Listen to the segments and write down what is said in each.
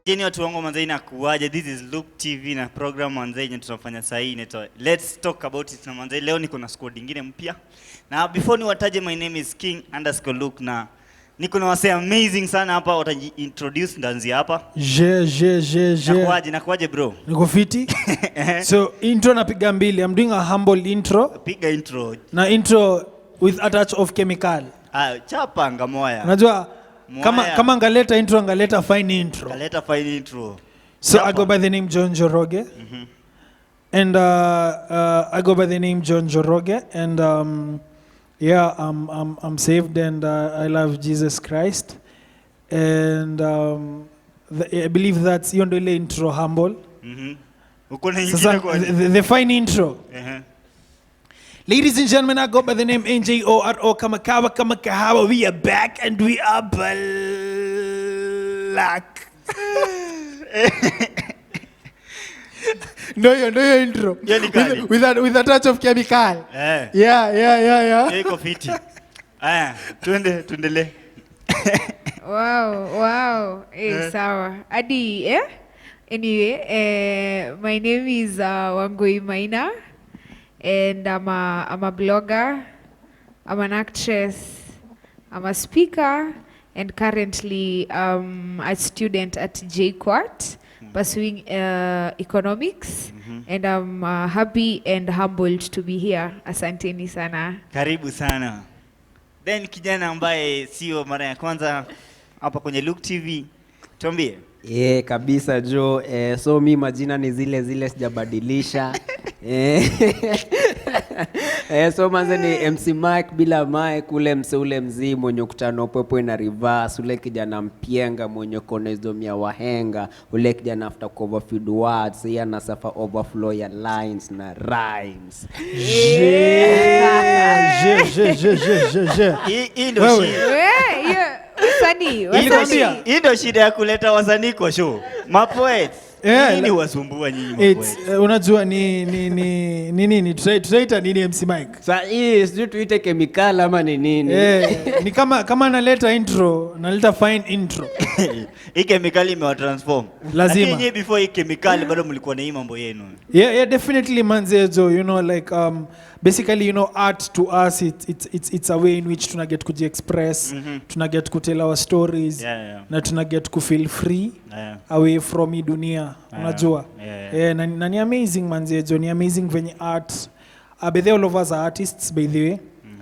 Jeni watu wangu manze inakuaje? This is Luke TV na program manze yenye tunafanya sasa hii inaitwa Let's Talk About It na manze leo niko na squad nyingine mpya. Na before niwataje, my name is King_Luke na niko na wase amazing sana hapa, wataintroduce ndanzi hapa. Nakuaje bro? Niko fiti. So intro napiga mbili. I'm doing a humble intro. Piga intro. Na intro with a touch of chemical. Chapa ngamoya. Unajua kama ngaleta intro ngaleta fine intro. Ngaleta fine intro. So I go by the name John Joroge. And I go by the name John Joroge and yeah, I'm saved and I love Jesus Christ. And I believe that's hiyo ndio ile intro humble. Uko na nyingine kwa the fine intro. Ladies and gentlemen, I go by the name NJORO Kamakawa Kamakahawa. We are back and we are black. No intro. With a touch of chemical. Yeah. Iko fiti. Tuendele. Wow. Sawa. Adi, Anyway, my name is Wangui Maina. And I'm a blogger, I'm an actress, I'm a speaker, and currently a student at JKUAT pursuing economics. And I'm happy and humbled to be here. Asanteni sana. Karibu sana. Then kijana ambaye sio mara ya kwanza hapa kwenye Luke TV, tuambie. Kabisa Jo. So mi majina ni zile sijabadilisha. So manze ni MC Mike bila Mike, ule mse ule mzii mwenye kutano pepo na reverse, ule kijana mpienga mwenye konezdom ya wahenga, ule kijana after cover feed words, yeye anasafa overflow ya lines na rhymes. Hii ndio shida ya kuleta wasanii kwa show. Mapoets. Nini wasumbua nyinyi mapoets? Unajua ni tutaita nini MC Mike? Sasa hii sijui tuite chemical ama ni nini? Ni kama naleta intro, naleta fine intro. Hii chemical imewatransform. Lazima. Lakini before hii chemical bado mlikuwa na hii mambo yenu. Yeah, definitely manzezo, like basically art to us it's a way in which tuna get to express, tuna get to tell our stories, na tuna get to feel free away from hii dunia, unajua. Na ni amazing manzezo, ni amazing venye art. By the all of us are artists by the way.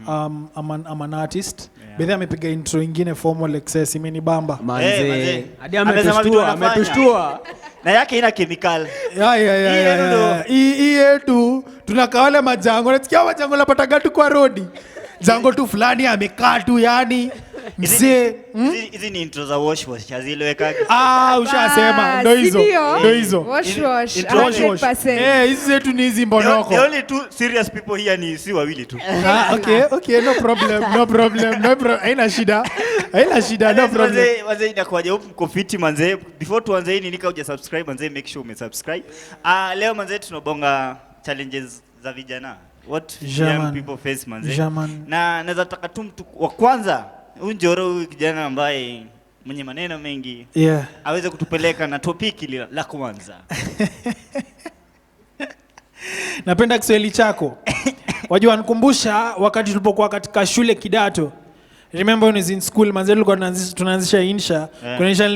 I'm an artist. Bedhe amepiga intro ingine formal excess imenibamba. Manze. Hadi ametushtua. Na yake ina chemical. Hii yetu tunakaa wale majango. Nasikia majango lapataga tu kwa rodi. Jango tu fulani amekaa tu yani mzee. Hizi ni intro za wash chazileweka. Ushasema ndo hizo. Wash 100%. Hizi zetu ni hizi mbonoko. The only two serious people here ni si wawili tu. Okay, no problem. Haina shida, no problem. Manze inakuaje huko mko fiti manze. Before tuanze hii nika uja subscribe manze, make sure umesubscribe. Leo manze tunabonga challenges za vijana. What young people face manze. Na naweza taka tu mtu wa kwanza Njoro, huyu kijana ambaye mwenye maneno mengi aweze kutupeleka na topiki la kwanza. Napenda Kiswahili chako. Wajua nikumbusha wakati tulipokuwa katika shule kidato. Remember when I was in school manze tulikuwa tunaanzisha insha. Kuna insha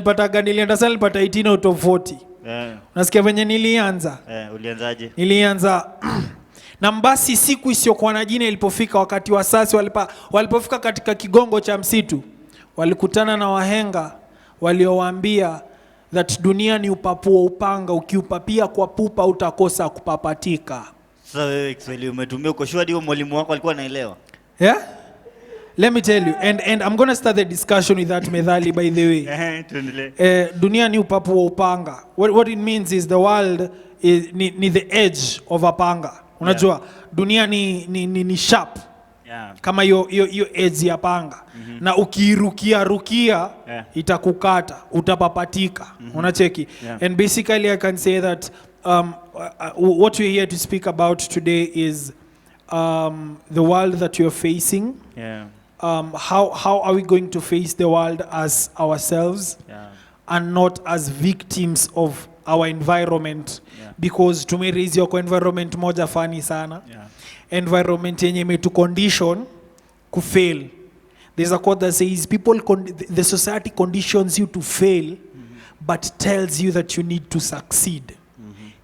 nilienda sana nilipata 18 out of 40. Unasikia venye nilianza? Ulianzaje? Nilianza na mbasi siku isiyokuwa na jina ilipofika, wakati wasasi walipofika katika kigongo cha msitu, walikutana na wahenga waliowaambia that dunia ni upapu wa upanga, ukiupapia kwa pupa utakosa kupapatika. Sasa wewe Kiswahili umetumia uko sure ndio mwalimu wako alikuwa anaelewa? Let me tell you, and I'm going to start the discussion with that methali by the way. Tuendelee. Dunia ni upapu wa upanga. What it means is the world is ni the edge of a panga. Unajua dunia ni sharp. Kama hiyo edge ya panga. Na ukirukia itakukata, utapapatika. Unacheki. And basically I can say that what we're here to speak about today is the world that you're facing. How are we going to face the world as ourselves? and not as victims of our environment, because tumeraise yoko environment moja funny sana, environment yenye metu condition kufail. There's a quote that says the society conditions you to fail but tells you that you need to succeed.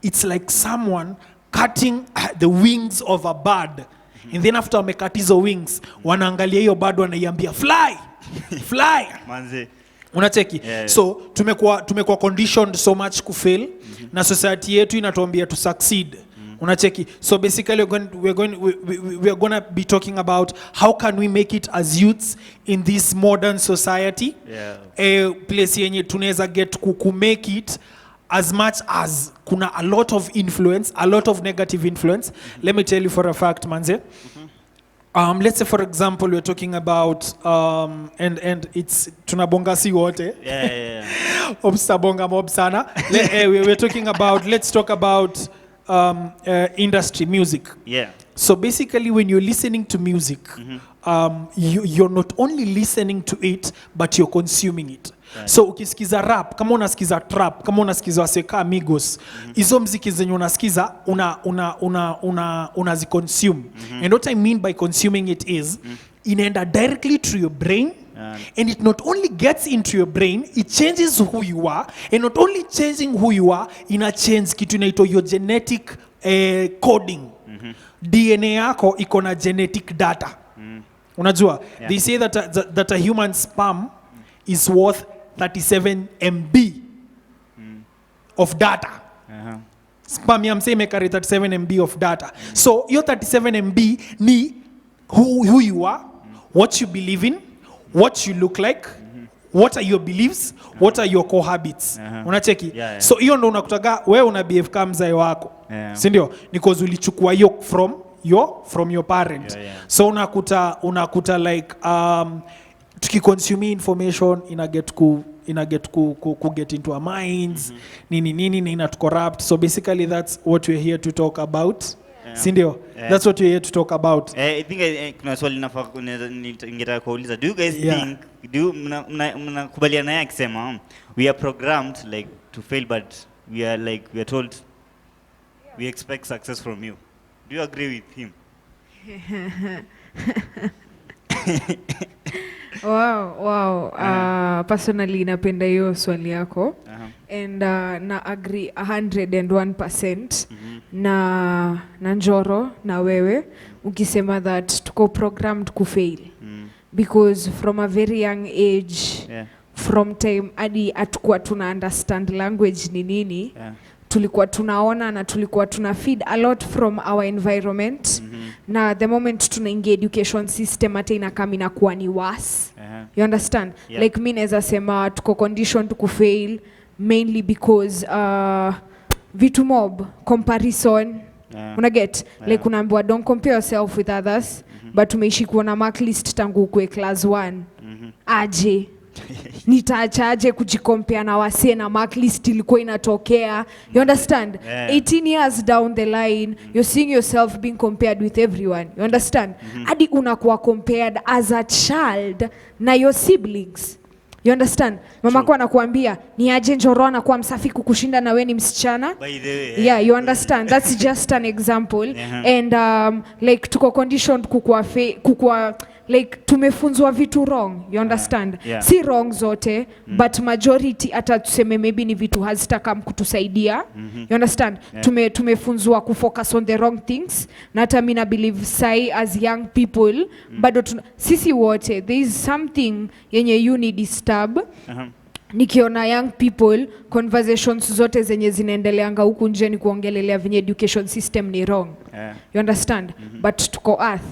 It's like someone cutting the wings of a bird, and then after wamekata hizo wings wanaangalia hiyo bird wanaiambia fly fly Manze. Unacheki? So tumekuwa conditioned so much kufail, na society yetu inatuambia to succeed. Unacheki? So basically we're going to be talking about how can we make it as youths in this modern society, place yenye tunaweza get ku make it as much as kuna a lot of influence, a lot of negative influence. Let me tell you for a fact, manze. Let's say for example we're talking about and it's tunabonga si wote. Obsabonga mob sana. We're talking about, let's talk about industry, music. So basically when you're listening to music, you're not only listening to it but you're consuming it. So ukisikiza rap, kama unasikiza trap, kama unasikiza waseka amigos, hizo mziki zenye unasikiza unaziconsume. And what I mean by consuming it is inaenda directly to your brain, and it not only gets into your brain, it changes who you are, and not only changing who you are, ina change kitu inaitwa your genetic coding. DNA yako iko na genetic data. Unajua, they say that a human sperm is worth 37 MB of data. Sperm ya mse imekari 37 MB of data. So your 37 MB ni who you are, what you believe in, what you look like, what are your beliefs, what are your core habits. Unacheki? So hiyo ndo unakutaga wewe una behave kama mzee wako. Si ndio? Because ulichukua hiyo from your parent. So unakuta like tukiconsume information ina get ku get into our minds, nini na ina corrupt. So basically that's what we're here to talk about. Sindio? That's what we're here to talk about. I think kuna swali ningetaka kuuliza. Do you guys think, mnakubaliana naye akisema we are programmed like to fail, but we are told we expect success from you? Do you agree with him? Wow. Personally napenda hiyo swali yako. And na agree 101% na Njoro na wewe ukisema that tuko programmed kufail. Because from a very young age, from time hadi atakuwa tuna understand language ni nini, tulikuwa tunaona na tulikuwa tuna feed a lot from our environment. Na the moment tunaingia education system hata inakama inakuwa ni worse. You understand? Like mimi naweza sema tuko conditioned to fail mainly because vitu mob, comparison, unaget? Like unaambiwa don't compare yourself with others, but umeishi kuona mark list tangu kwe class 1. Aje nitaachaje kujikompea na wasee na mark list ilikuwa inatokea. You understand? 18 years down the line you're seeing yourself being compared with everyone. You understand? Hadi unakuwa compared as a child na your siblings. You understand? Mama kwa anakuambia ni aje Njoro anakuwa msafi kukushinda na wewe ni msichana. By the way, you understand? That's just an example. And like tuko conditioned kukua like tumefunzwa vitu wrong. You understand? Si wrong zote, but majority hata tuseme maybe ni vitu hazitaka kutusaidia. You understand? Tumefunzwa kufocus on the wrong things. Na hata mimi na believe sai as young people bado sisi wote there is something yenye you need disturb. Nikiona young people conversations zote zenye zinaendeleanga huku nje ni kuongelelea venye education system ni wrong. You understand? But tuko earth.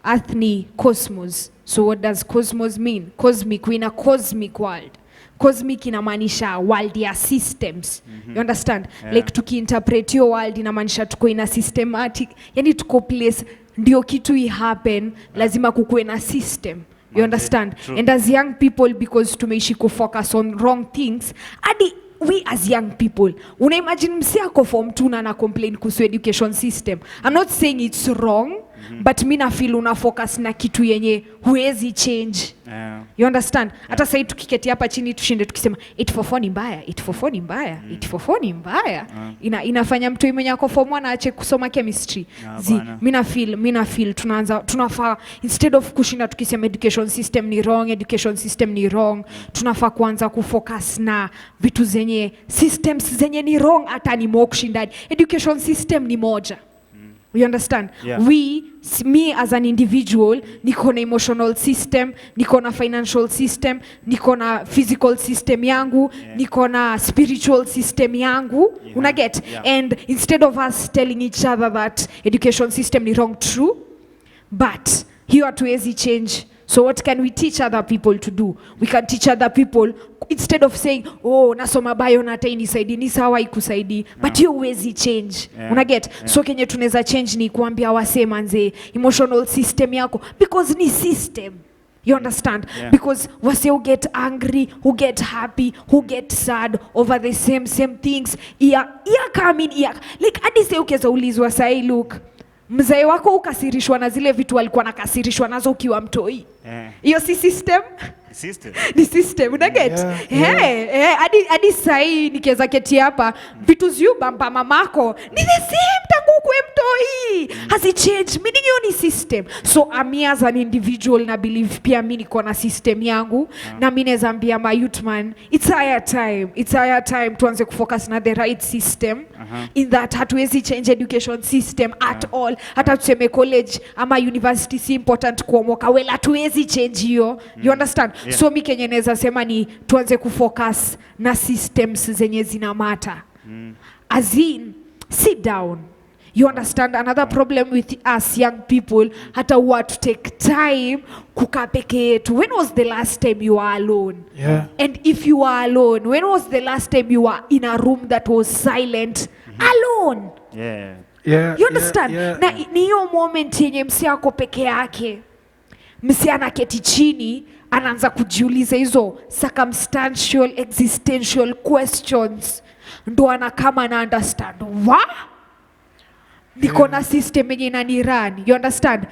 Earth ni cosmos. So what does cosmos mean? Cosmic, we in a cosmic world. Cosmic inamaanisha world ya systems. You understand? Like tukiinterpret your world inamaanisha tuko in a systematic. Yani tuko place ndio kitu happen lazima kukuwe na system. You understand? True. And as young people, because tumeishi kufocus on wrong things, adi we as young people, una imagine msi ako form 2 na complain kuhusu education system. I'm not saying it's wrong, but mi na feel una focus na kitu yenye huwezi change. You understand? Hata sasa tukiketi hapa chini tushinde tukisema 844 ni mbaya, 844 ni mbaya, 844 ni mbaya. Inafanya mtu mwenye ako form 1 aache kusoma chemistry. Mi na feel tunafaa instead of kushinda tukisema education system ni wrong, tunafaa kuanza kufocus na vitu zenye systems zenye ni wrong hata ni more kushinda. Education system ni moja. You understand? Yeah. Me as an individual, niko na emotional system, niko na financial system, niko na physical system yangu, niko na spiritual system yangu. Una get? And instead of us telling each other that education system ni wrong, true, but hiyo hatuwezi change. So what can we teach other people to do? We can teach other people instead of saying, oh, nasoma bio na hata inisaidi, ni sawa ikusaidi, but hiyo huwezi change. Una get? So kenye tunaweza change ni kuambia wase manze emotional system yako, because ni system. You understand? Because wase who get angry, who get happy, who get sad over the same things. Like hadi say ukeza ulizwa sai, look, mzee wako ukasirishwa na zile vitu walikuwa nakasirishwa nazo ukiwa mtoi. Hiyo si system? Ni system, una get? Hadi sahi nikiweza keti hapa, vitu ziu bamba mamako ni the same tangu ukwe mtoi. Hasi change, meaning hiyo ni system. So me as an individual na believe pia mimi niko na system yangu, na mimi naweza ambia my youth man, it's higher time tuanze kufocus na the right system. In that hatuwezi change education system at all. Hata tuseme college ama university si important kuomoka, well hatuwezi change hiyo. You understand? So mi kenye neza sema ni tuanze kufocus na systems zenye zina matter. As in, sit down. You understand? Another problem with us young people, hata huwa to take time kukaa peke yetu. When was the last time you were alone? And if you were alone, when was the last time you were in a room that was silent? Alone. You understand? Na ni hiyo moment yenye msi ako peke yake, msi anaketi chini, anaanza kujiuliza hizo circumstantial existential questions, ndo anakama na understand niko na system yenye inanirun. You understand?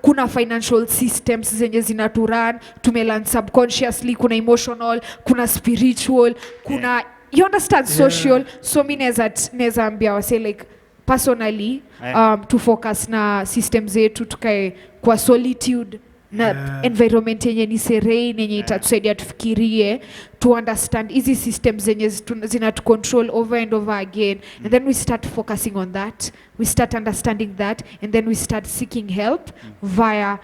Kuna financial systems zenye zinaturan, tumelearn subconsciously, kuna emotional, kuna spiritual, kuna you understand, social. So mi neza ambia wase like personally to focus na systems zetu, tukae kwa solitude na environment yenye ni serene, yenye itatusaidia tufikirie, to understand easy systems zenye zina to control over and over again. And then we start focusing on that, we start understanding that, and then we start seeking help via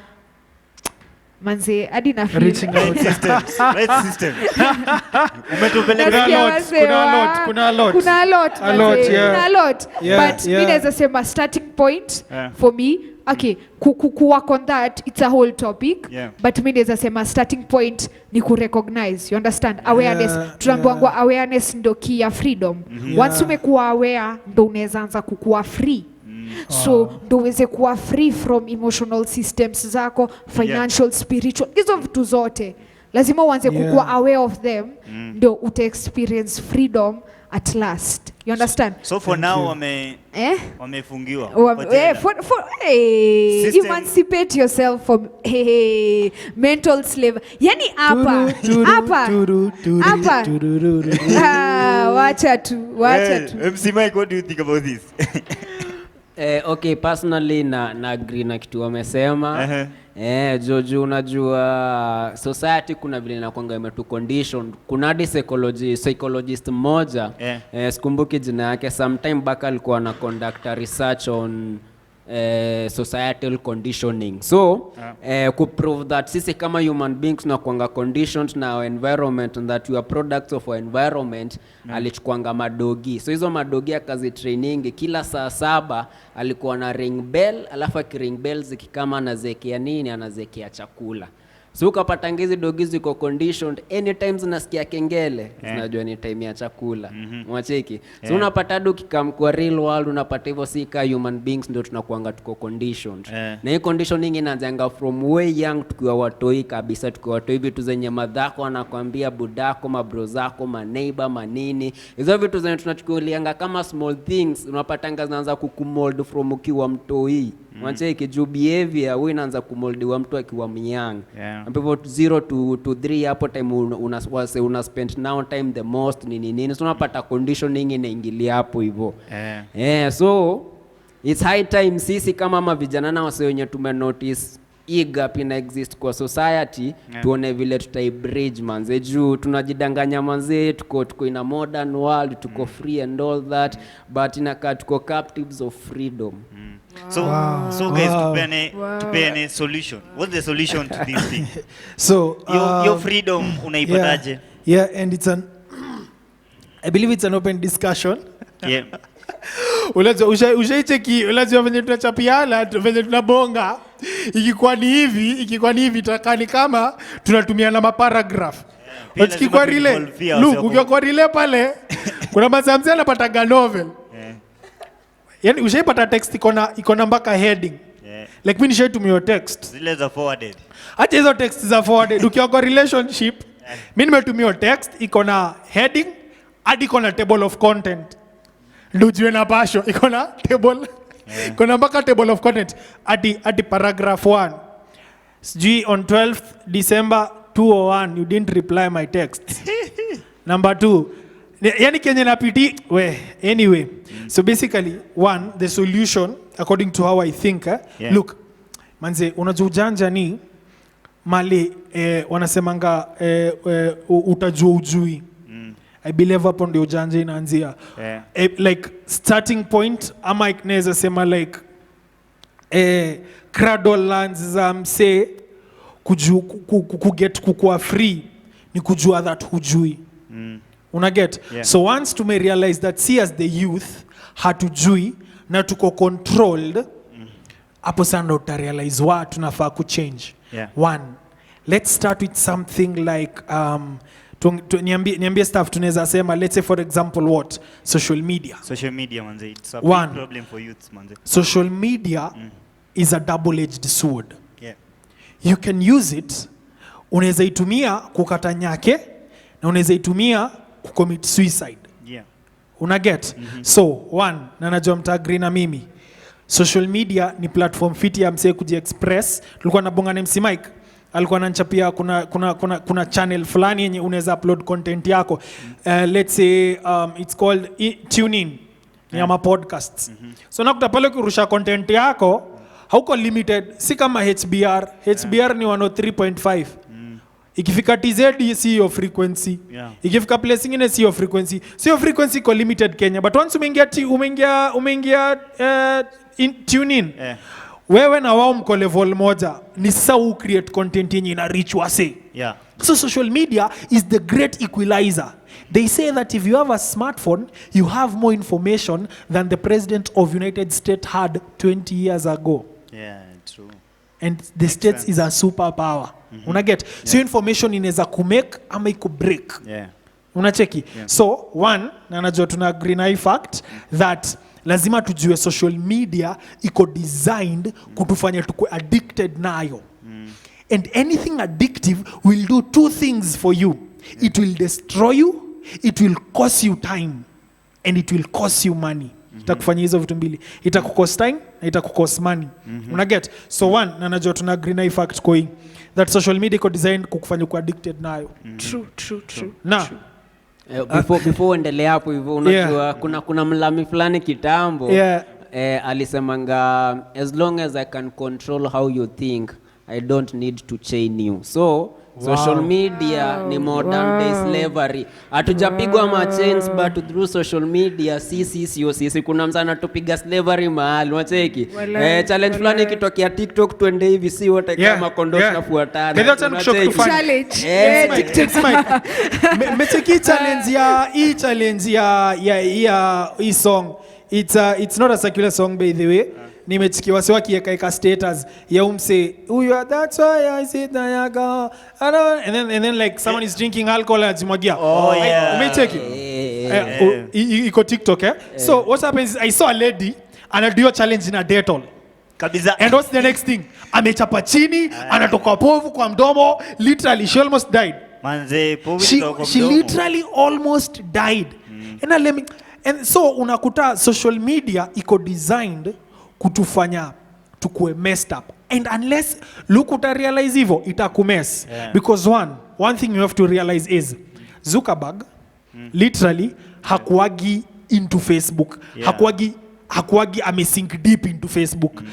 manze hadi na feel reaching out system. Umetupeleka kuna a lot but mimi naweza sema starting point for me, okay, work on that, it's a whole topic, but mimi naweza sema starting point ni ku recognize. You understand? Awareness. Tunaambiwa awareness ndo key ya freedom. Once umekuwa aware ndo unaweza anza kukua free. So ndo uweze kuwa free from emotional systems zako, financial, spiritual, hizo vitu zote lazima uanze kukua aware of them, ndo ute experience freedom at last. You understand? So for now wamefungiwa. Emancipate yourself from mental slave. Yani hapa wacha tu. MC Mike, what do you think about this? Okay, personally na agree na kitu wamesema. Jojo, unajua society kuna vile inakuanga imetu condition. Kuna hadi psychologist mmoja, sikumbuki jina yake, sometime back alikuwa na conduct research on societal conditioning. So ku prove that sisi kama human beings tunakuanga conditioned na our environment and that we are products of our environment. Alichukuanga madogi. So hizo madogi akazi training kila saa 7 alikuwa na ring bell, alafu ring bell zikikama anazekea nini, anazekea chakula. So ukapata ngizi dogi ziko conditioned, anytime zinasikia kengele zinajua ni time ya chakula. Mwacheki. So unapata hadi ukikam kwa real world unapata hivyo, sika human beings ndio tunakuanga tuko conditioned. Na hii conditioning inaanza from way young, tukiwa watoi kabisa, tukiwa watoi, vitu zenye madhako anakuambia budako, mabro zako, maneighbor, manini. Hizo vitu zenye tunachukulianga kama small things, unapata zinaanza kukumold from ukiwa mtoi. Unacheki juu behavior wewe inaanza kumoldiwa mtu akiwa myang. Yeah. Ambapo 0 to 3 hapo time una spend now time the most nini. So unapata conditioning inaingilia hapo hivyo. So it's high time sisi kama vijana na wase wenye tumenotice hii gap ina exist kwa society, tuone vile tutai-bridge manze juu tunajidanganya manze tuko in a modern world, tuko free and all that, but inakaa tuko captives of freedom. So guys, tupene solution. What's the solution to this thing? So your freedom unaipataje? Yeah, and it's I believe it's an open discussion. Yeah. Ushaicheki venye tunachapiana venye tunabonga ikikuwa ni hivi takani kama tunatumia na maparagraph. Ukikuwa rile look ukiwa rile pale kuna mazamzi anapata novel. Yani ushaipata text iko na mpaka heading. Like mimi nishaitumia text zile za forwarded. Acha hizo text za forwarded ukiwa kwa relationship mimi nimetumia text iko na heading hadi iko na table of content. Ndio na basho iko na table kuna mpaka table of content hadi paragraph 1. Sijui on 12th December 2001 you didn't reply my text. Number 2 yani kenye napiti anyway. So basically one, the solution according to how I think look manze unajua ujanja ni mali wanasemanga utajua ujui. I believe hapo ndio ujanja inaanzia. Like starting point ama inaweza sema like cradle lands za mse kuget kukua free ni kujua that hujui. Una get? So once to may realize that see as the youth hatujui na tuko controlled hapo sana utarealize what tunafaa kuchange. One, let's start with something like niambie stuff tunaweza sema, let's say for example what social media manze, it's a big problem for youths manze. Social media is a double-edged sword. You can use it, unaweza itumia kukata nyake na unaweza itumia kucommit suicide. Una get? So one, na najua mtaagree na mimi, social media ni platform fiti ya msee kujiexpress. Tulikuwa nabonga na MC Mike, alikuwa ananichapia kuna channel fulani yenye unaweza upload content yako. Let's say it's called TuneIn. Ni ama podcasts. So nakuta pale kurusha content yako hauko limited, si kama HBR. HBR ni 103.5. Ikifika TZ si your frequency. Ikifika place nyingine si your frequency. Si your frequency iko limited Kenya, but once umeingia in TuneIn. Wewe na wao mko level moja, ni sasa create content yenye ina reach wase. So social media is the great equalizer. They say that if you have a smartphone, you have more information than the president of United States had 20 years ago. True. And the States is a superpower. Una get? So information inaweza kumake ama iku break. Unacheki? So one, na najua tuna agree na hii fact that lazima tujue social media iko designed kutufanya tuko addicted nayo. And anything addictive will do two things for you. It will destroy you, it will cost you time, and it will cost you money. Itakufanya hizo vitu mbili. Itakucost time na itakucost money. Una get? So one, na najua tuna agree na hii fact going that social media iko designed kukufanya uko addicted nayo. True. Na before endelea hapo hivyo unajua kuna mlami fulani kitambo alisemanga as long as I can control how you think I don't need to chain you. So social media ni modern day slavery. Hatujapigwa ma chains but through social media sisi kuna msana tupiga slavery mahali unacheki. Challenge fulani kitokea TikTok twende hivi si wote kama kondoo tunafuatana. Challenge. Mecheki challenge ya hii song. It's not a secular song by the way. Nimechikia wase wakiweka status ya umse huyo, that's why I sit there go and then like someone is drinking alcohol ajimwagia. Umecheki iko TikTok So what happens is I saw a lady anadio challenge na Dettol kabisa, and what's the next thing, amechapa chini anatoka povu kwa mdomo, literally she almost died manze. Povu she literally almost died. And so unakuta social media iko designed kutufanya tukue messed up. And unless look utarealize hivyo itakumess. Because one thing you have to realize is Zuckerberg literally hakuagi into Facebook. Hakuagi amesink deep into Facebook.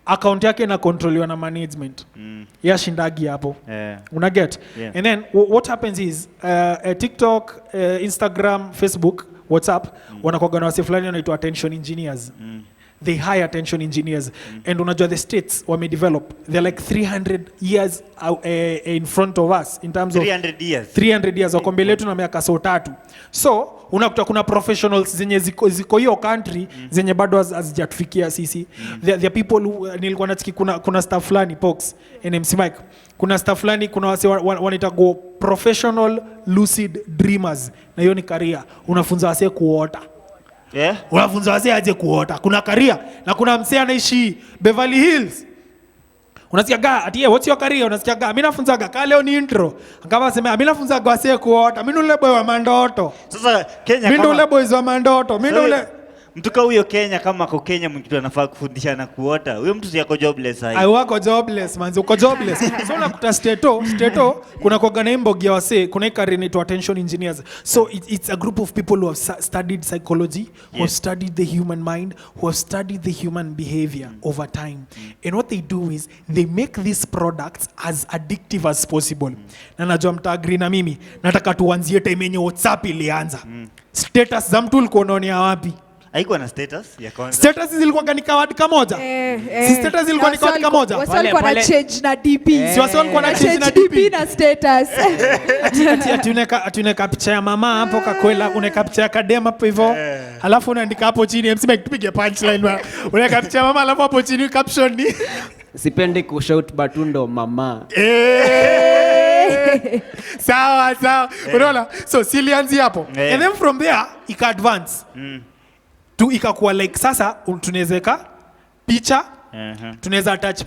Account yake na controliwa na management. Shindagi hapo. Una get? And then what happens is TikTok, Instagram, Facebook, WhatsApp wanakuwa na wase fulani wanaitwa attention engineers. They hire attention engineers. And unajua the states wame develop. They're like 300 years in front of us in terms of 300 years wako mbele yetu na miaka so 3. So unakuta kuna professionals zenye ziko hiyo country zenye bado hazijatufikia sisi. There are people who nilikuwa natiki kuna staff fulani Pox NMC Mike. Kuna staff fulani kuna wase wanaita go professional lucid dreamers. Na hiyo ni career. Unafunza wase kuota. Unafunza wase aje kuota. Kuna career na kuna msee anaishi Beverly Hills. Unasikia ati what's your career? Unasikia mimi nafunzaga leo ni intro. Ngaba sema mimi nafunzaga wase kuota. Mimi ule boy wa mandoto. Sasa Kenya mimi ule boys wa mandoto. Mimi ule mtu kama huyo Kenya kama kwa Kenya mtu anafaa kufundisha na kuota. Huyo mtu yako jobless hai. Wako jobless manzi, uko jobless. So unakuta steto kuna kwa na imbogi ya wase, kuna ikari inaitwa attention engineers. So it's a group of people who have studied psychology, who have studied the human mind, who have studied the human behavior over time. And what they do is they make these products as addictive as possible. Na najua mtaagree na mimi, nataka tuanzie time yenye WhatsApp ilianza. Status za mtu ulikuwa unaonea wapi? Haikuwa na status ya kwanza. Status zilikuwa ni kawadi kamoja. Si status zilikuwa ni kawadi kamoja. Wasa walikuwa na change na DP. Si wasa walikuwa na change na DP na status. Ati uneka picha ya mama hapo kakwela, uneka picha ya kadema hapo hivyo. Alafu unaandika hapo chini MC Mike tupige punchline. Uneka picha ya mama alafu hapo chini caption ni sipendi kushout batundo mama. Sawa. Unaona? So silianzi hapo. And then from there ika advance. Tu ikakuwa like sasa tunawezeka picha tunaweza attach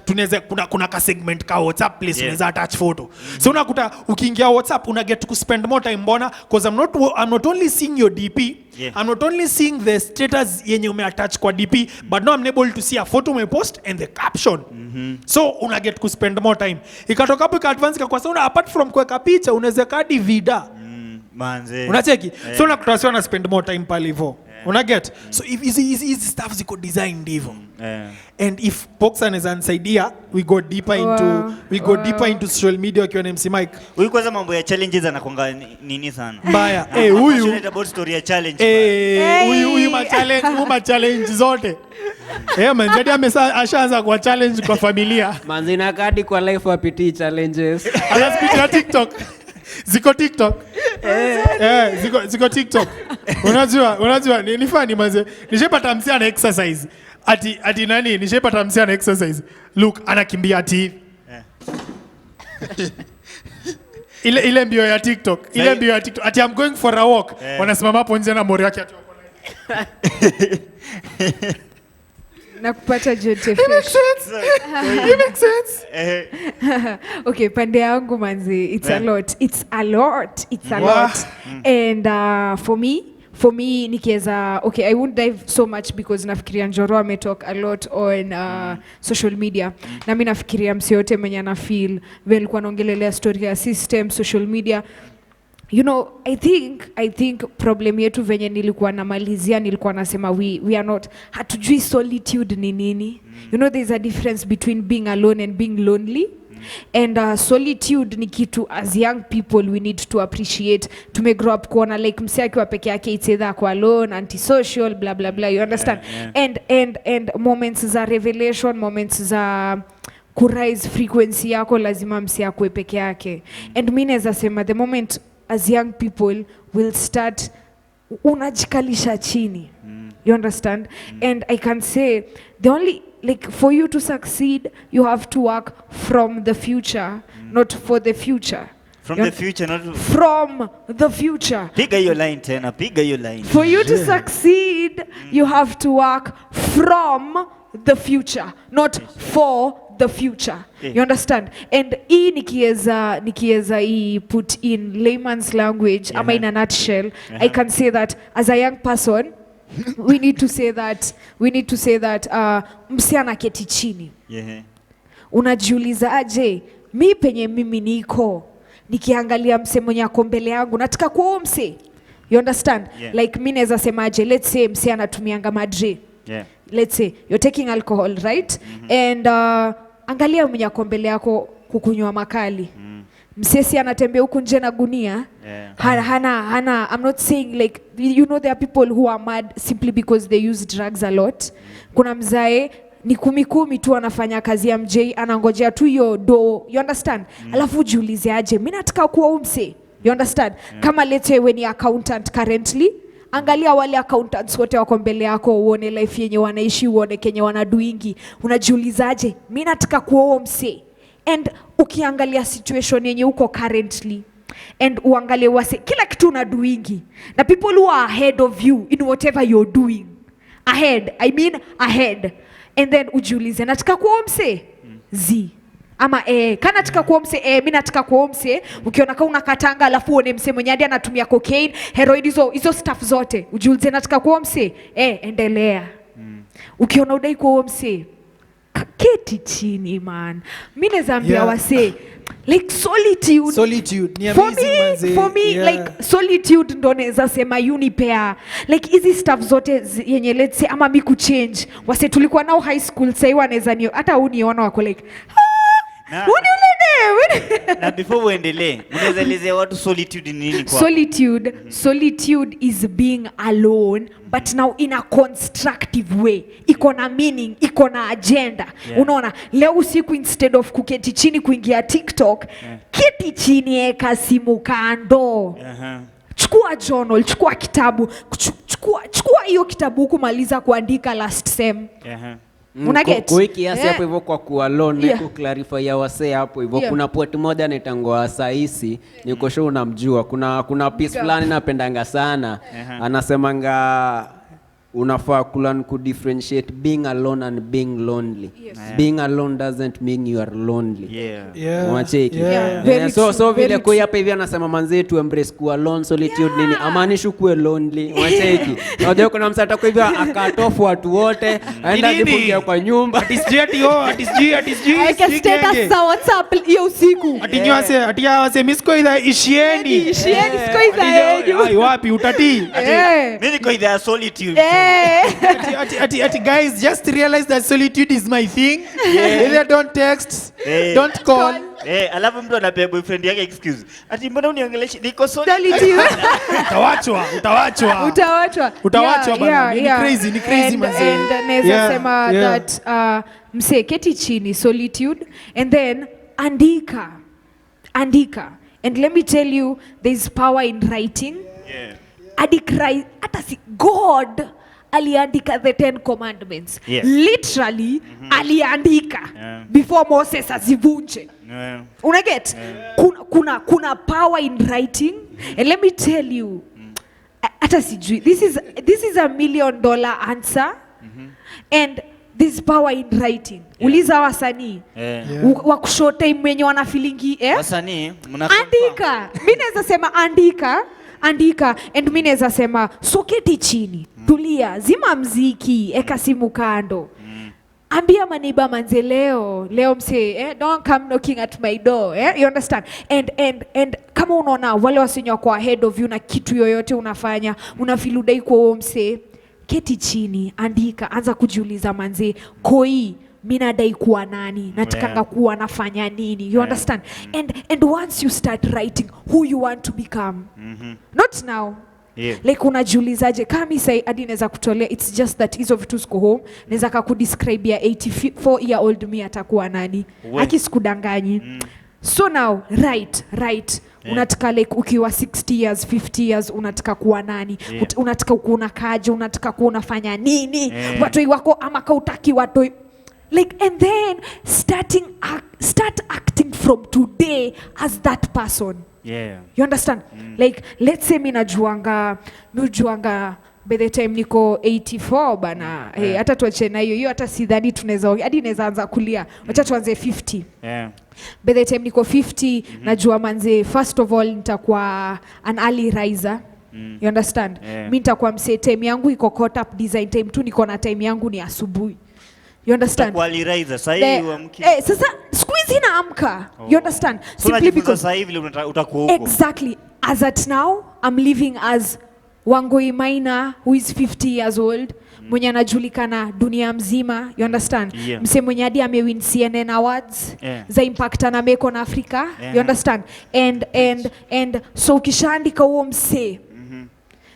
kuna ka segment ka WhatsApp place tunaweza attach photo. So unakuta ukiingia WhatsApp una get to spend more time mbona because I'm not only seeing your DP, I'm not only seeing the status yenye umeattach kwa DP, but now I'm able to see a photo umepost and the caption. So una get to spend more time. Ikatoka hapo advance kwa sababu apart from kuweka picha unaweza kadi vida. Manze. Unacheki? So unakuta sio na spend more time pale hivyo. Una get? So if easy stuff ziko designed hivyo. And if Pox ananisaidia we go deeper into social media kwa MC Mike. Huyu kwanza mambo ya challenges anakuanga nini sana. Mbaya. Huyu about story ya challenge. Huyu ma challenge zote. Man, jadi ashaanza kwa challenge kwa familia. Manzi na kadi kwa life wapitii challenges. Anaspitia TikTok. Ziko TikTok. Ziko TikTok. Unajua ni funny manze. Nishepata msia na exercise. Ati nani? Nishepata msia na exercise. Look, anakimbia ati. Ile mbio ya TikTok. Ati I'm going for a walk. Wanasimama hapo nje na mori yake ati wako like. Na kupata jote It makes sense. Okay, pande yangu manzi, it's a lot. And for me nikiweza okay, I won't dive so much because nafikiria Njoro ametalk a lot on social media. Na mimi nafikiria msiote mwenye ana feel vile alikuwa anaongelelea story ya system social media. You know, I think problem yetu venye nilikuwa namalizia nilikuwa nasema we are not, hatujui solitude ni nini. You know, there's a difference between being alone and being lonely. And solitude ni kitu as young people we need to appreciate. Tume grow up kuona like msee akiwa peke yake it's either kwa alone, antisocial, blah blah blah, you understand? And moments za revelation, moments za kurise frequency yako lazima msee akue peke yake. And mimi naweza sema the moment as young people will start unajikalisha chini. You understand? And I can say the only, like, for you to succeed you have to work from the future, not for the future. From the future, not from the future. Piga your line tena, piga your line. For you to succeed you have to work from the future, not for the future. You understand? And hii nikieza put in layman's language, ama in a nutshell, I can say that as a young person we need to say that msi anaketi chini. Unajiuliza aje, mi penye mimi niko nikiangalia mse mwenye ako mbele yangu nataka kuwa mse. You understand? Like mimi naweza semaje, let's say mse anatumianga madre. Let's say you're taking alcohol, right? And angalia mwenye ako mbele yako kukunywa makali. Msesi anatembea huku nje na gunia. Hana, I'm not saying like, you know, there are people who are mad simply because they use drugs a lot. Kuna mzae ni kumi tu anafanya kazi ya MJ, anangojea tu hiyo do. You understand? Alafu jiulize aje, mimi nataka kuwa umse. You understand? Kama let's say when you accountant currently, angalia wale accountants wote wako mbele yako, uone life yenye wanaishi, uone kenye wanaduingi. Unajiulizaje, mimi nataka kuwa umse. And ukiangalia situation yenye uko currently, and uangalie wase kila kitu unaduingi, na people who are ahead of you in whatever you're doing. Ahead. And then ujiulize, nataka kuwa mse? Ama kana nataka kuwa mse, mimi nataka kuwa mse. Ukiona kama unakatanga alafu uone mse mwenye hadi anatumia cocaine, heroin, hizo stuff zote. Ujiulize nataka kuwa mse? Endelea. Ukiona udai kuwa mse, keti chini man. Mimi nazambia wase like solitude ni amazing for me like solitude ndo naweza sema unipea like hizi stuff zote yenye let's say ama miku change wase tulikuwa nao high school sasa wanaweza ni hata uniona wako like na before uendelee unaweza elezea watu solitude ni nini kwa solitude is being alone but now in a constructive way. Iko na meaning, iko na agenda. Unaona, leo usiku instead of kuketi chini kuingia TikTok, keti chini eka simu kando. Chukua journal, chukua kitabu, chukua hiyo kitabu kumaliza kuandika last sem. Unaget? Kwa kiasi hapo hivyo kwa kuwa alone ku clarify ya wase hapo hivyo kuna poet moja anaitangwa Saisi niko sure unamjua kuna piece fulani napendanga sana anasemanga unafaa kulearn ku differentiate being alone and being lonely. Being alone doesn't mean you are lonely. Unacheki. So vile kwa hapa hivi anasema manze tu embrace ku alone solitude nini amaanisha kuwe lonely. Unacheki. Unajua kuna msata kwa hivi akatofu watu wote aenda jifungia kwa nyumba. Atisg. Status za WhatsApp hiyo usiku. Ati misko ida ishiendi siku ida ai wapi utati. Mimi niko idha solitude. Ati guys, just realize that solitude is my thing. Either don't text, don't call. Alafu mtu anapea boyfriend yake excuse. Ati mbona uniongelesha? Niko solitude. Utawachwa bana. Ni crazy manze. And naweza sema that mse keti chini solitude and then andika. And let me tell you there is power in writing. Hata si God aliandika the 10 commandments. Literally aliandika before Moses azivunje. Unaget? Kuna power in writing. And let me tell you, hata sijui, this is $1 million answer. And this power in writing. Uliza wasanii wakushote mwenye wana feelingi wasanii andika. Mimi naweza sema andika and mimi naweza sema soketi chini, tulia, zima mziki, eka simu kando. Ambia maniba manze leo mse don't come knocking at my door. You understand? And kama unaona wale wasinywa kwa ahead of you na kitu yoyote unafanya unafeel udai kwa mse, keti chini, andika, anza kujiuliza manze koi mimi nadai kuwa nani, natakanga kuwa nafanya nini. You understand? And once you start writing who you want to become, not now. Like unajiulizaje kama mimi sai hadi naweza kutolea, it's just that hizo vitu ziko home, naweza kukudescribe ya 84-year-old me atakuwa nani, akisikudanganyi. So now right unataka like ukiwa 60 years 50 years unataka kuwa nani, unataka kuona kaje, unataka kuona fanya nini, watu wako ama kautaki watu like, and then start acting from today as that person. You understand? Like let's say mimi najuanga by the time niko 84 bana, hata tuache na hiyo hata sidhani tunaweza hadi naweza anza kulia, acha tuanze 50. By the time niko 50 najua manze first of all nitakuwa an early riser. You understand? Yeah. Mi nitakuwa msee time yangu iko caught up design time tu niko na time yangu ni asubuhi. You understand? Kualiriza sasa hivi uamke. Sasa siku hizi naamka. You understand? Simply because sasa hivi utakuwa huko. Exactly. As at now, I'm living as Wangui Maina who is 50 years old. Mwenye anajulikana dunia mzima. You understand? Yeah. Mse mwenye hadi amewin CNN awards. Yeah. Za impact na make on Africa. Yeah. You understand? And so ukishaandika huo mse.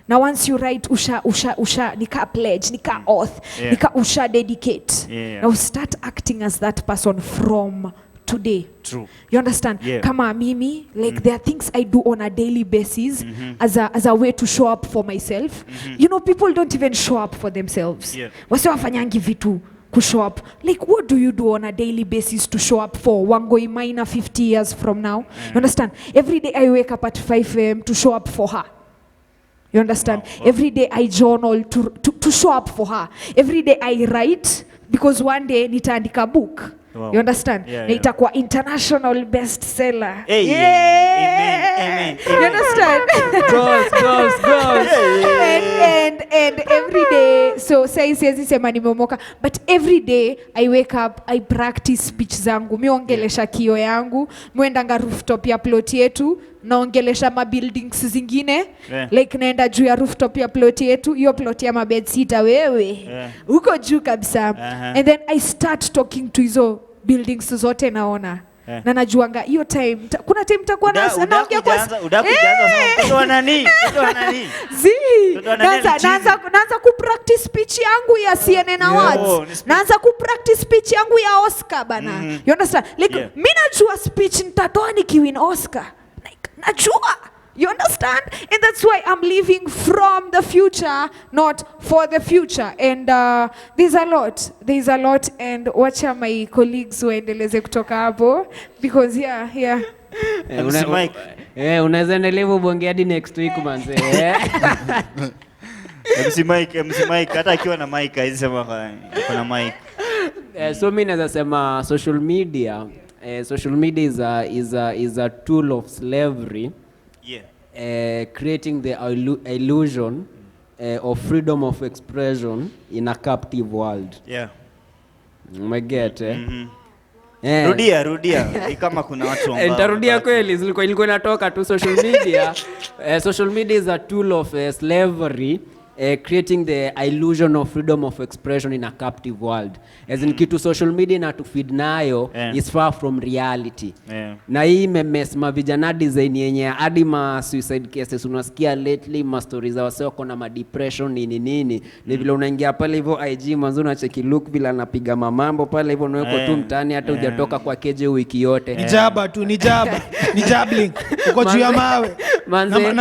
Now once you write usha nika pledge, nika oath, nika usha dedicate. Now start acting as that person from today. True. You understand? Yeah. Kama mimi, like there are things I do on a daily basis as a way to show up for myself. You know, people don't even show up for themselves. Yeah. Wase wafanyangi vitu ku show up. Like what do you do on a daily basis to show up for Wangui Maina 50 years from now? You understand? Every day I wake up at 5 a.m. to show up for her. You understand? Wow. Every day I journal to show up for her. Every day I write because one day nitaandika book. Wow. You understand? Yeah, na itakuwa international bestseller. Hey, yeah. Amen. You understand? Goes. and every day, so siwezi sema nimeomoka, but every day I wake up, I practice speech zangu. Miongelesha kio yangu, muendanga rooftop ya plot yetu, naongelesha mabuildings zingine, like naenda juu ya rooftop ya plot yetu, hiyo plot ya mabedsitter wewe. Uko juu kabisa. And then I start talking to hizo buildings zote naona. Na najuanga hiyo time kuna time takuwa naongea kwa naanza ku practice speech yangu ya CNN awards. Naanza ku practice speech yangu ya Oscar bana. You understand? Like mimi najua speech nitatoa nikiwin Oscar. Like najua. You understand? And that's why I'm living from the future, not for the future. And there's a lot. And wacha my colleagues waendeleze kutoka hapo. Because yeah. Unaweza endelea ubonge hadi next week manze. MC Mike hata akiwa na mic aisema kuna mic. So mimi naweza sema social media is a tool of slavery. Creating the illusion of freedom of expression in a captive world. Yeah. Umeget Rudia. Kama kuna watu ambao nitarudia kweli ilikuwa inatoka tu social media. Social media is a tool of slavery. Creating the illusion of freedom of expression in a captive world. As in kitu social media na tufeed nayo is far from reality. Na hii memesma vijana design yenye hadi ma suicide cases unasikia lately, ma stories za wasio kuna ma depression nini. Ni vile unaingia pale hivyo IG mwanzo unacheki look vile anapiga mamambo pale hivyo unaweko tu mtaani hata hujatoka kwa keje wiki yote. Ni jabbling. Uko juu ya mawe. Manze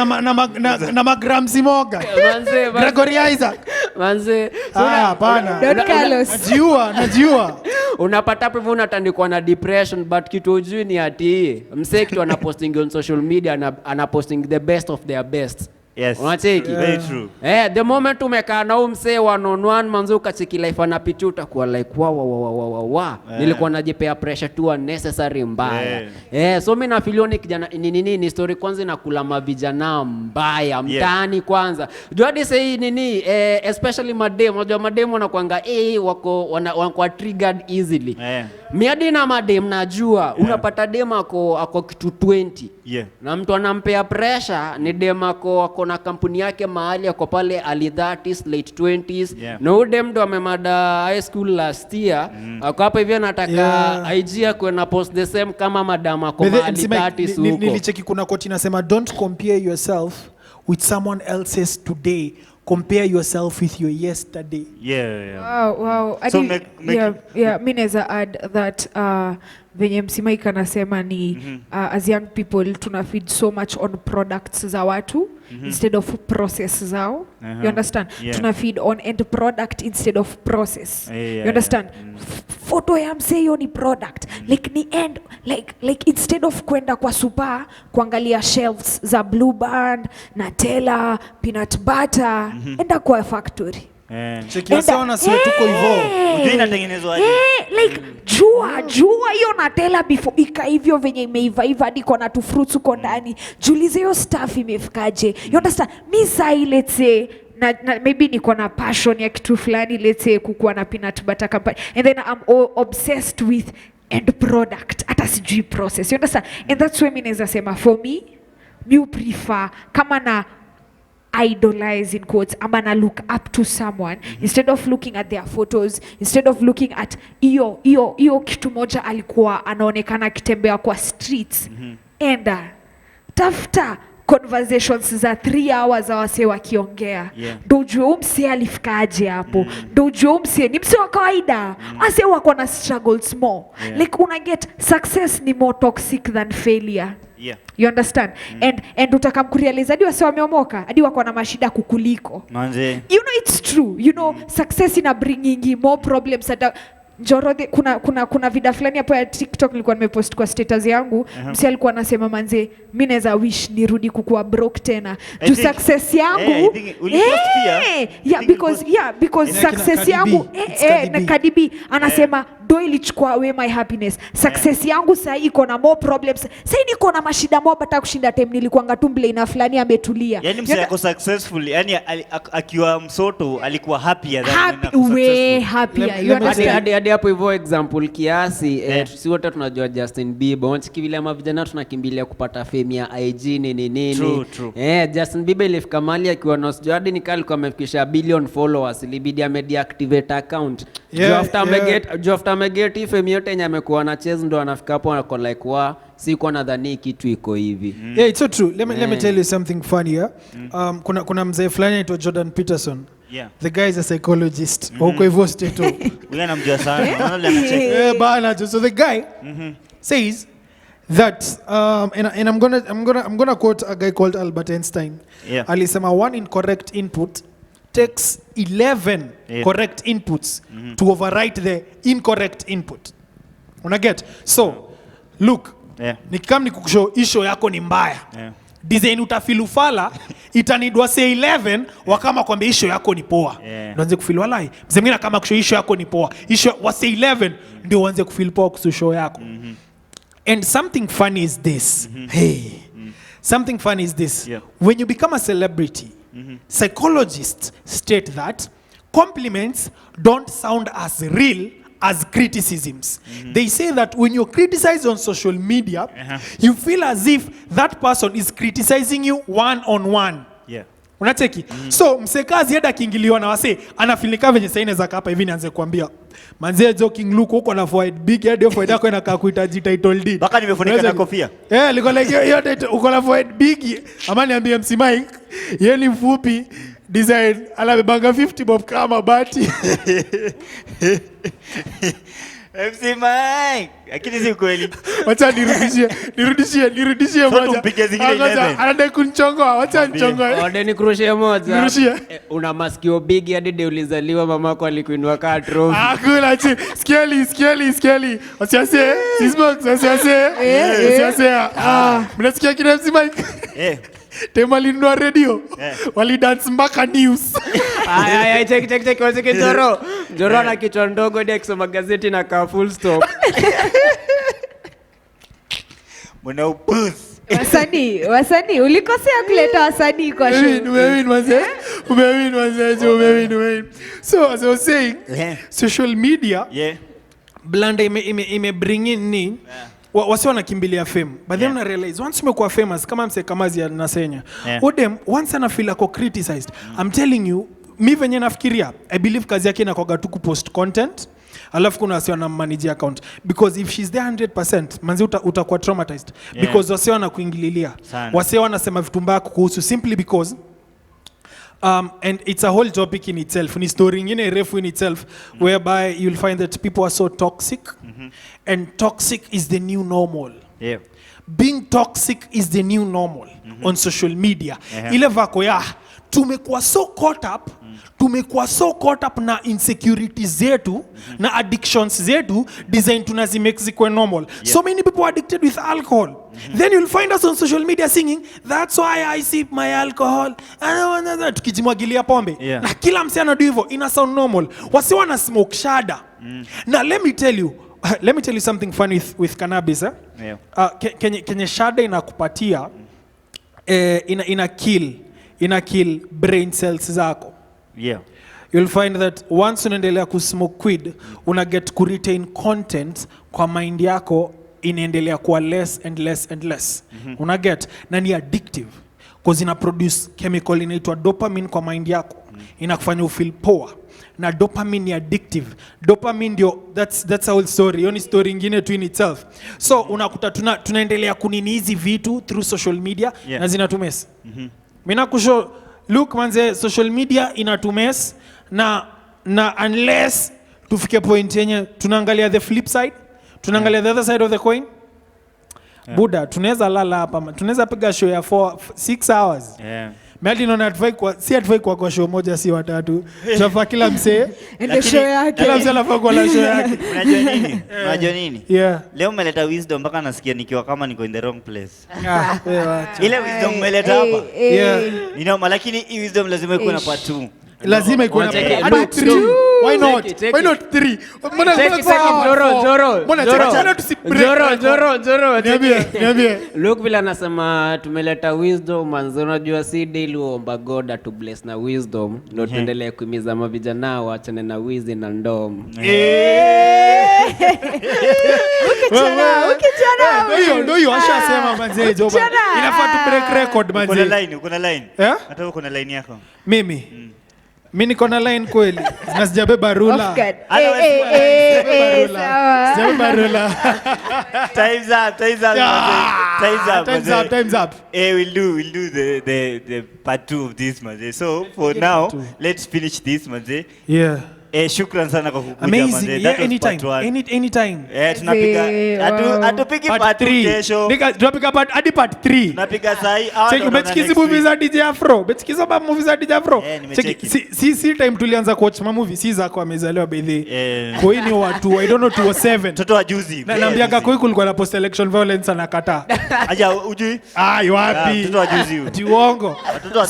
na magramsi moga. Manze Gregory Isaac. Manze. Hapana. Don Carlos. Najua. Unapata hapo hivyo unatandikwa na depression, but kitu ujui ni ati msee kitu anaposting on social media anaposting the best of their best. Yes. Unacheki? Very true. The moment umekaa na huyu msee one on one manzo ukacheki life anapitia utakuwa like wa. Nilikuwa najipea pressure tu unnecessary mbaya. So mimi na filioni kijana ni story kwanza inakula mavijana mbaya mtaani kwanza. Jodi say nini especially madem, unajua madem wanakuanga wako triggered easily. Miadi na madem najua unapata dem ako kitu 20. Na mtu anampea pressure ni dem ako na kampuni yake mahali ako pale early 30s late 20s. Na udem ndo amemada high school last year. Ako hapa hivi anataka IG yako na post the same kama madam ako mahali 30s huko. Nilicheki kuna quote inasema don't compare yourself with someone else's today. Compare yourself with your yesterday. Wow. So mimi naweza add that venye Msimaika anasema ni as young people tuna feed so much on products za watu instead of process zao. You understand? Tuna feed on end product instead of process. You understand? Photo ya mseyo ni product. Like ni end like instead of kwenda kwa super kuangalia shelves za Blue Band, Nutella, peanut butter, enda kwa factory. Cheki wasiona sio tuko hivyo. Unajua inatengenezwa aje? Like jua hiyo natela before ika hivyo venye imeiva hadi kona tu fruits uko ndani. Julize hiyo stuff imefikaje. You understand? Mi sai let's say na maybe niko na passion ya kitu fulani, let's say kukuwa na peanut butter company, and then I'm obsessed with end product, hata sijui process. You understand? And that's why mimi naweza sema for me, you prefer kama na idolize in quotes, ama na look up to someone instead of looking at their photos, instead of looking at iyo kitu moja alikuwa anaonekana kitembea kwa streets. Enda tafuta conversations za 3 hours za wase wakiongea. Ndo ujue umse alifikaje hapo. Ndo ujue umse ni mse wa kawaida. Ase wako na struggles more. Like una get success ni more toxic than failure. You understand? And utakamkurealize hadi wase wameomoka, hadi wako na mashida kukuliko. Manze. You know it's true. You know success ina bringing more problems at Njorode, kuna vida fulani hapo ya TikTok nilikuwa nimepost kwa status yangu. Msi alikuwa anasema manze, mimi naweza wish nirudi kukuwa broke tena. To success yangu. Because success yangu na Cardi B anasema do ilichukua away my happiness. Success yangu sasa iko na more problems. Sasa niko na mashida mob hata kushinda time nilikuwa tumble ina fulani ametulia. Yani msi yako successful, yani akiwa msoto alikuwa happier happier. You understand? Hadi hapo hivyo example kiasi si wote tunajua Justin Bieber. Wanchi vile ama vijana tunakimbilia kupata fame ya IG nini. True. Justin Bieber ilifika mali akiwa na sijui hadi nikali kwa amefikisha billion followers, ilibidi amedeactivate account. After ameget fame yote yenye amekuwa na chase ndo anafika hapo anako like siko nadhani kitu iko hivi. Yeah, it's so true. Let me tell you something funny here. Kuna mzee fulani anaitwa Jordan Peterson. The guy is a psychologist. Huko hivyo state. Wewe unamjua sana. Bana, so the guy says that and I'm gonna quote a guy called Albert Einstein. Alisema one incorrect input takes 11 correct inputs to overwrite the incorrect input. Una get? So look, nikam nikukushow issue yako ni mbaya. Design utafilufala itanidwa say 11 wakama kwambia issue yako ni poa. Ndio anze kufeel walai. Mzemina kama kushow issue yako ni poa. Issue wa say 11 ndio uanze kufeel poa kuhusu show yako. And something funny is this. Something funny is this. When you become a celebrity, psychologists state that compliments don't sound as real as criticisms. They say that when you're criticized on social media, you feel as if that person is criticizing you one-on-one. Unacheki? So msekazi hada kiingiliwa na wase anafilika venye saine za kapa hivi nianze kuambia manze joking look huko na void big head void yako inakaa kuhitaji title deed. Baka nimefunika na kofia. Liko like hiyo uko na void big. Amani ambie MC Mike, yeye ni mfupi design alabebanga 50 bob kama bati. MC Mike, akili si kweli. Wacha nirudishie moja. Tumpige zingine 11. Anataka kunichongoa, wacha nichongoe. Odeni kurushia moja. Nirushie. Una masikio big hadi de ulizaliwa mamako alikuinua kaa trophy. Hakuna chi. Scary. Wasiase. Sisbox wasiase. Mnasikia kile MC Mike? Tema linua radio. Wali dance mpaka news. Check wasike Njoro na kichwa ndogo hadi akisoma gazeti na ka full stop. Mwana upuzi. Wasanii ulikosea kuleta wasanii kwa show. Umewin. So as I was saying, social media blanda ime bring in ni wasi wanakimbilia fame. But then I realize once umekuwa famous kama mse Kamazi ya Nasenya. Odem once ana feel ako criticized. I'm telling you, mi venye nafikiria, I believe kazi yake inakuwa tu kupost content. Alafu kuna wasi wana manage account because if she's there 100% manzi utakuwa traumatized because wasi wana kuingililia. Wasi wanasema vitu mbaya kuhusu simply because and it's a whole topic in itself. Ni story nyingine refu in itself whereby you'll find that people are so toxic and toxic is the new normal. Being toxic is the new normal on social media. Ile vako tumekuwa so caught up na insecurities zetu na addictions zetu design tunazimake zikuwe normal. So many people are addicted with alcohol. Then you'll find us on social media singing, that's why I sip my alcohol. Tukijimwagilia pombe. Na kila msee anadu hivyo, ina sound normal. Wasi wana smoke shada. Now let me tell you something funny with cannabis. Kenye shada inakupatia ina kill brain cells zako. You'll find that once unaendelea kusmoke weed, una get ku retain content kwa mind yako inaendelea kuwa less and less and less. Una get na ni addictive because ina produce chemical inaitwa dopamine kwa mind yako. Inakufanya ufeel poa. Na dopamine ni addictive. Dopamine ndio that's our story. Hiyo ni story nyingine tu in itself. So unakuta tunaendelea kunini hizi vitu through social media na zinatumesa. Mimi nakusho look manze, social media inatumesa na unless tufike point yenye tunaangalia the flip side, tunaangalia the other side of the coin. Buda, tunaweza lala hapa, tunaweza piga show ya 6 hours. Mimi naona advise kwa show moja si watatu. Tunafaa kila msee ende show yake. Kila msee anafaa kwa show yake. Unajua nini? Leo umeleta wisdom mpaka nasikia nikiwa kama niko in the wrong place. Ile wisdom umeleta hapa. Ninaona lakini hii wisdom lazima ikuwe na part 2. Lazima ikuwe na part 2. Why not 3? Niambie. Look vile anasema tumeleta wisdom manzo, unajua si daily uomba God to bless na wisdom ndio tuendelee kuhimiza mavijana waachane na wizi na ndom. Ukichana. Ndio ashasema manze Joba. Inafaa tu break record manze. Kuna line. Hata uko na line yako. Mimi niko na line kweli. Na sijabeba rula. Sijabeba rula. Time's up. We'll do the part 2 of this manze. So for now, let's finish this manze. Shukran sana kwa kukuja manze. That anytime. Tunapiga atupigi part 3 kesho. Tunapiga part 3. Tunapiga sahi. Check umechikiza movies za DJ Afro. Umechikiza movies za DJ Afro. Check si time tulianza kuwatch movie si zako amezaliwa by the. Kwa hiyo ni watu I don't know 207. Mtoto wa juzi. Na naambia kwa kulikuwa na post election violence anakataa. Aja ujui? Wapi? Mtoto wa juzi huyo. Ati uongo.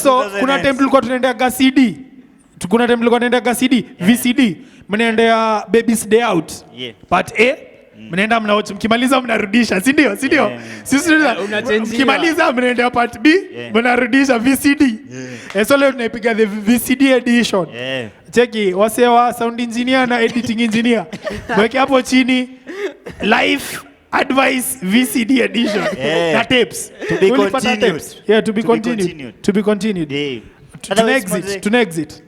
So kuna time tulikuwa tunaenda CD. Tukuna time tulikuwa tunaenda CD, VCD. Mnaendea Baby's Day Out. Part A. Mnaenda mnaocha mkimaliza mnarudisha, si ndio? Sisi mkimaliza mnaendea part B, mnarudisha VCD. So leo tunaipiga the VCD edition. Cheki wasewa sound engineer na editing engineer. Mweke hapo chini live advice VCD edition. Na tapes. To be continued. To be continued. Tuna exit.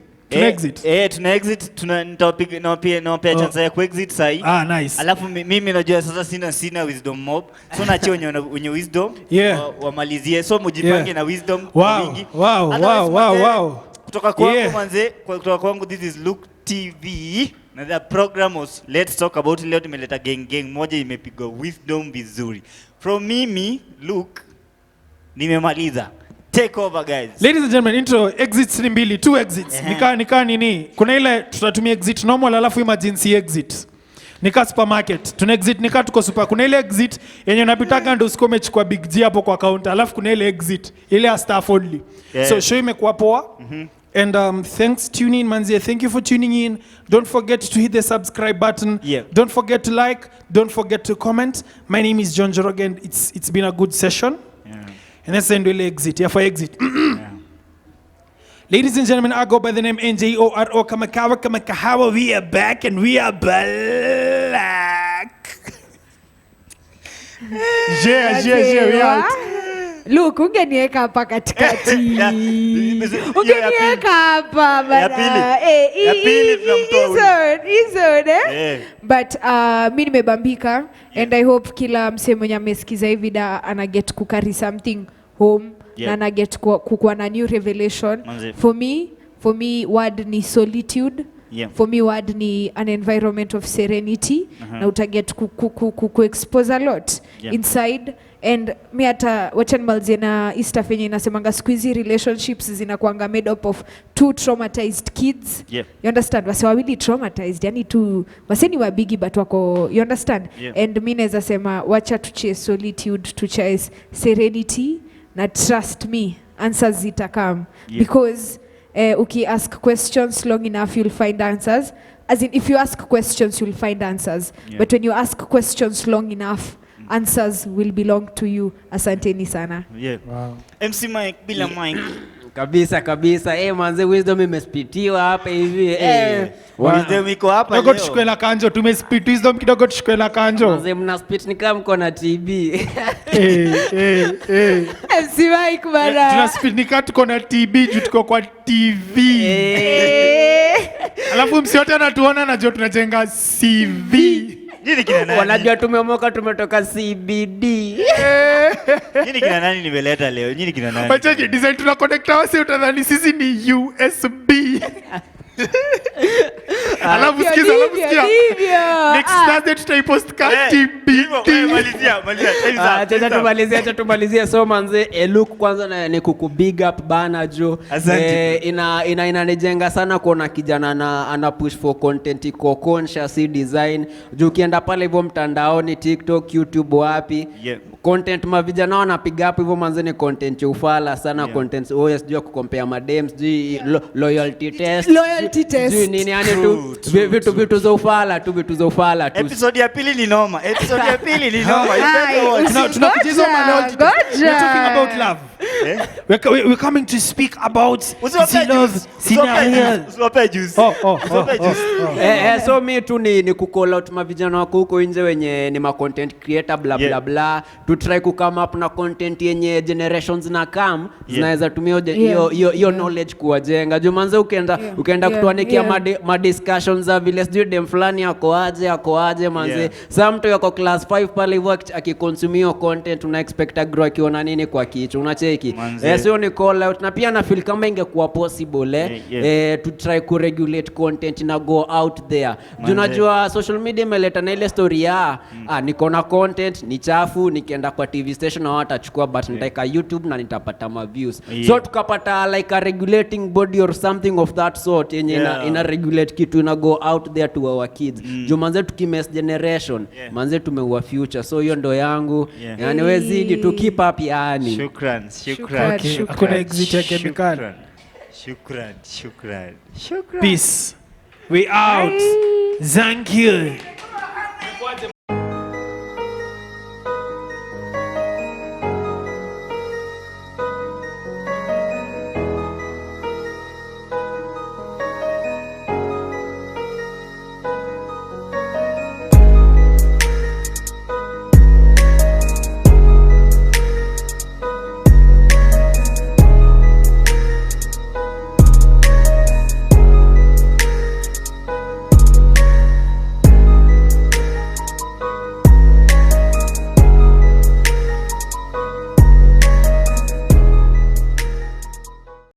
Tuna exit, tunapia chance ya kuexit sahi. Nice. Alafu mimi najua sasa sina wisdom mob. So naachia wenye wisdom wamalizie. So mujipange na wisdom mingi. Wow. Kutoka kwangu manze, kutoka kwangu this is Luke TV. Na the program was Let's Talk About. Leo tumeleta gang moja imepigwa wisdom vizuri. From mimi Luke nimemaliza. Take over guys. Ladies and gentlemen, intro exits ni mbili, 2 exits. Nika nini? Kuna ile tutatumia exit normal alafu emergency exit. Nika supermarket. Tuna exit nika tuko super. Kuna ile exit yenye unapitaka ndio usiko umechukua big G hapo kwa counter. Alafu kuna ile exit ile ya staff only. So show imekuwa poa. And thanks tuning in manzi. Thank you for tuning in. Don't forget to hit the subscribe button. Don't forget to like. Don't forget to comment. My name is John Njoroge and it's been a good session. And let's end with exit. For exit. Ladies and gentlemen, I go by the name NJORO Kamakawa. We are back and we are black. We out. Look, ungeniweka hapa katikati. Ungeniweka hapa bana. Ya pili tunamtoa. But mimi nimebambika and I hope kila msee mwenye amesikiza hii video ana get ku carry something home na ana get kuwa na new revelation. For me word ni solitude. For me word ni an environment of serenity na utaget ku expose a lot inside. And mi hata wacha nimalizie na Easter yenye inasemanga siku hizi relationships zinakuanga made up of two traumatized kids. You understand? Wase wawili traumatized, yani tu waseni wabigi but wako, you understand? And mi naweza sema wacha tuchase solitude, tuchase serenity na trust me, answers zitakam. Because uki ask questions long enough you'll find answers. As in, if you ask questions you'll find answers. But when you ask questions long enough, answers will belong to you. Asanteni sana. Wow. MC Mike bila Mike. Kabisa. Manze wisdom imespitiwa hapa hivi. Wisdom iko hapa leo. Kidogo tushikwe na kanjo, tumespit wisdom kidogo tushikwe na kanjo. Manze mna spit ni kama mko na TB. MC Mike bana. Tuna spit ni kama tuko na TB juu tuko kwa TV. Alafu msiote anatuona na juu tunajenga CV. Nini kina nani? Wanajua tumeomoka tumetoka CBD. Nini kina nani nimeleta leo? Nini kina nani? Wacha design tuna connect wase utadhani sisi ni USB. Alafu sikiza. Next Thursday tutaipost ka TBD. Acha tumalizie. So manze, look kwanza ni kuku big up bana jo. Inanijenga sana kuona kijana ana push for content iko conscious design. Jo ukienda pale hivyo mtandaoni TikTok, YouTube wapi. Content mavijana wanapiga hapo hivyo manze ni content ufala sana. Content OS jua kucompare madems, loyalty test. Nini yani tu vitu za ufala tu. Episode ya pili ni noma. Tunakujizo malodi. We're talking about love. We're coming to speak about love. So me tu ni kucall out mavijana wako huko nje wenye ni ma content creator bla bla bla. To try ku come up na content yenye generations na come zinaweza tumia hiyo knowledge kuwajenga. Jumanze ukienda kutuanikia ma discussions za vile sijui dem fulani ako aje manze. Some mtu yako class 5 pale hivyo akiconsume content una expect grow akiona nini kwa kichwa unacheki. So ni call out na pia na feel kama ingekuwa possible to try ku regulate content na go out there. Unajua social media imeleta na ile story ya niko na content ni chafu nikienda kwa TV station na watachukua but nitaika YouTube na nitapata ma views. So tukapata like a regulating body or something of that sort yenye ina regulate kitu ina go out there to our kids. Manze tukimess generation manze tumeua future. So hiyo ndo yangu. Yani wezidi to keep up yani. Shukran. Hakuna exit ya chemical. Shukran. Peace. We out. Thank you.